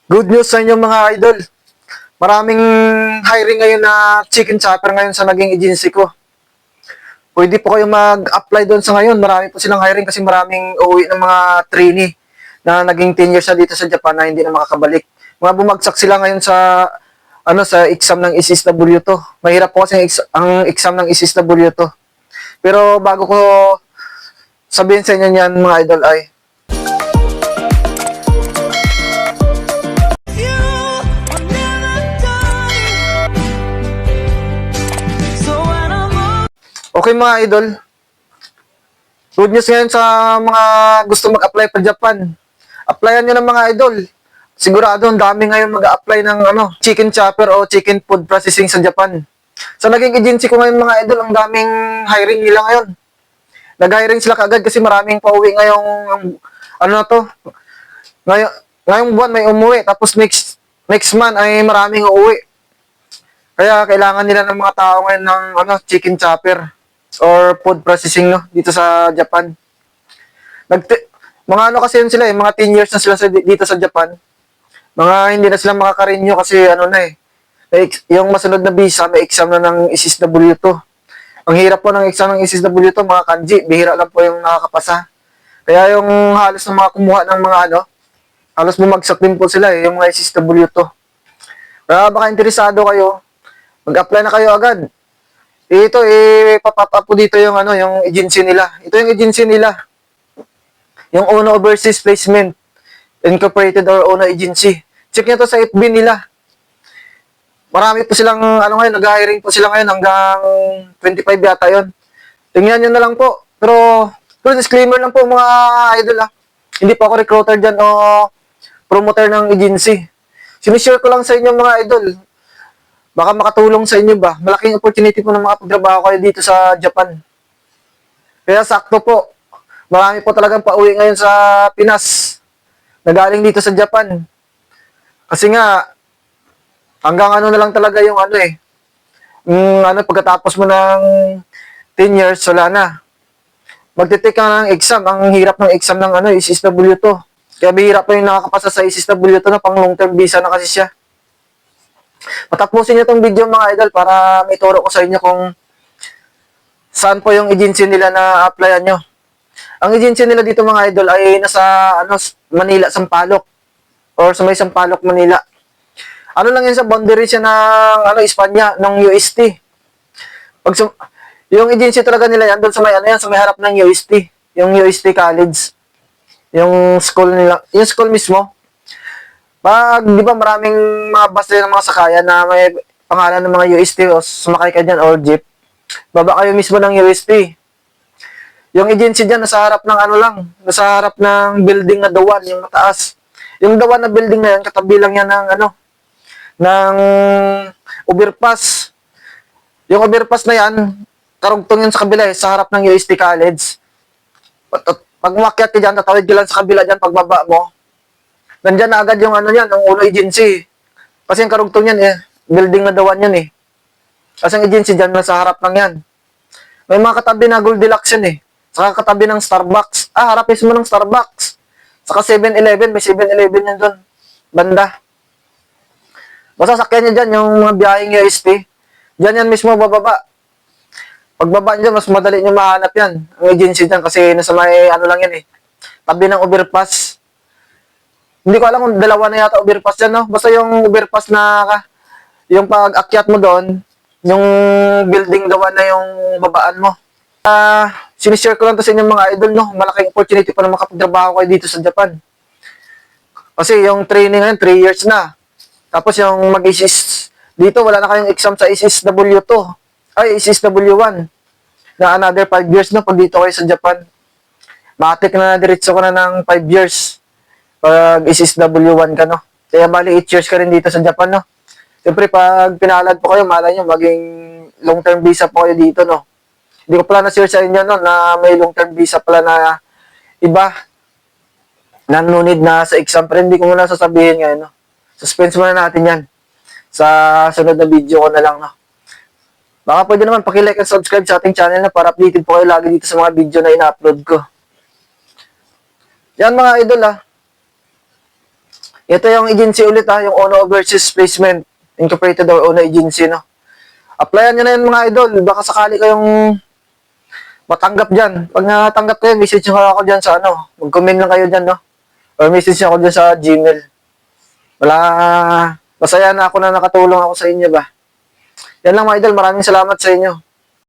Good news sa inyo mga idol. Maraming hiring ngayon na chicken chopper ngayon sa naging agency ko. Pwede po kayo mag-apply doon sa ngayon. Marami po silang hiring kasi maraming uuwi ng mga trainee na naging 10 years na dito sa Japan na hindi na makakabalik. Mga bumagsak sila ngayon sa sa exam ng SSW to. Mahirap po kasi ang exam ng SSW to. Pero bago ko sabihin sa inyo yan mga idol ay okay mga idol, good news ngayon sa mga gusto mag-apply pa Japan. Applyan nyo ng mga idol. Sigurado ang dami ngayon mag-apply ng chicken chopper o chicken food processing sa Japan. Sa naging agency ko ngayon mga idol, ang daming hiring nila ngayon. Nag-hiring sila kaagad kasi maraming pauwi ngayong ngayon, ngayong buwan may umuwi tapos next month ay maraming uuwi. Kaya kailangan nila ng mga tao ngayon ng chicken chopper or food processing dito sa Japan. Mga kasi yun sila mga 10 years na sila dito sa Japan. Mga hindi na sila makaka-renew kasi yung masunod na visa, may exam na ng SSW to. Ang hirap po ng exam ng SSW to, mga kanji, bihira lang po yung nakakapasa. Kaya yung halos ng mga kumuha ng mga halos bumagsak din po sila yung mga SSW to. Kaya baka interesado kayo, mag-apply na kayo agad. Ito, papap up po dito yung yung agency nila. Ito yung agency nila. Yung Ono Overseas Placement Incorporated or Ono Agency. Check nyo to sa FB nila. Marami po silang, ngayon, nag-hiring po sila ngayon hanggang 25 yata yon. Tingnan nyo na lang po. Pero disclaimer lang po mga idol Hindi po ako recruiter dyan o promoter ng agency. Sinishare ko lang sa inyo mga idol. Baka makatulong sa inyo ba? Malaking opportunity po ng mga pagtrabaho kayo dito sa Japan. Kaya sakto po. Marami po talagang pauwi ngayon sa Pinas. Nagaling dito sa Japan. Kasi nga, hanggang na lang talaga yung pagkatapos mo ng 10 years, wala na. Magtitake ka ng exam. Ang hirap ng exam ng SSW to. Kaya bihira pa yung nakakapasa sa SSW to na pang long-term visa na kasi siya. Patapusin nyo itong video mga idol para may turo ko sa inyo kung saan po yung agency nila na applyan nyo. Ang agency nila dito mga idol ay nasa Manila, Sampaloc or sa may Sampaloc, Manila. Lang yan sa boundary siya ng Espanya, ng UST. Yung agency talaga nila yan doon sa may sa may harap ng UST, yung UST College. Yung school nila, yung school mismo. Di ba maraming mga bus din ng mga sakayan na may pangalan ng mga UST o sumakay ka dyan or jeep. Baba kayo mismo ng UST. Yung agency dyan, nasa harap ng nasa harap ng building na Dawan, yung mataas. Yung Dawan na building na yan, katabi lang yan ng overpass. Yung overpass na yan, karugtong yan sa kabila sa harap ng UST College. Pag umakyat ka dyan, tatawid ka lang sa kabila dyan, pagbaba mo. Nandyan na agad yung yung Ono Agency. Kasi yung karugtong yan building na Dawan yan Kasi ang agency dyan, nasa harap lang yan. May mga katabi na Goldilocks yan Saka katabi ng Starbucks. Harap mismo ng Starbucks. Saka 7-Eleven, may 7-Eleven yan doon. Banda. Basta sakyan nyo dyan, yung mga biyaheng UST. Dyan yan mismo bababa. Pagbaba nyo, mas madali nyo mahanap yan. Ang agency dyan, kasi nasa may lang yan tabi ng overpass. Hindi ko alam kung dalawa na yata overpass dyan, Basta yung overpass na, yung pag-akyat mo doon, yung building gawa na yung babaan mo. Sinishare ko lang to sa inyong mga idol, Malaking opportunity pa na makapagtrabaho kayo dito sa Japan. Kasi yung training ngayon, 3 years na. Tapos yung mag-ISIS, dito wala na kayong exam sa SSW2. Ay, SSW1. Na another 5 years na pag dito kayo sa Japan. Matik na diretso ko na ng 5 years. Pag SSW1 ka, Kaya bali 8 years ka rin dito sa Japan, Siyempre, pag pinalad po kayo, malay nyo, maging long-term visa po kayo dito, Hindi ko pala na-share sa inyo, na may long-term visa pala na iba. Na no need na sa exam. Pero hindi ko muna sasabihin ngayon, Suspense muna natin yan. Sa sunod na video ko na lang, Baka pwede naman paki-like and subscribe sa ating channel para updated po kayo lagi dito sa mga video na ina-upload ko. Yan mga idol, Ito yung agency ulit ha, yung Ono Overseas Placement Incorporated or Ono Agency, no? Applyan nyo na yun mga idol. Baka sakali kayong matanggap dyan. Pag natanggap kayo, message nyo ako dyan sa ano. Mag-comment lang kayo dyan, no? Or message nyo ako dyan sa Gmail. Wala, masaya na ako na nakatulong ako sa inyo ba. Yan lang mga idol. Maraming salamat sa inyo.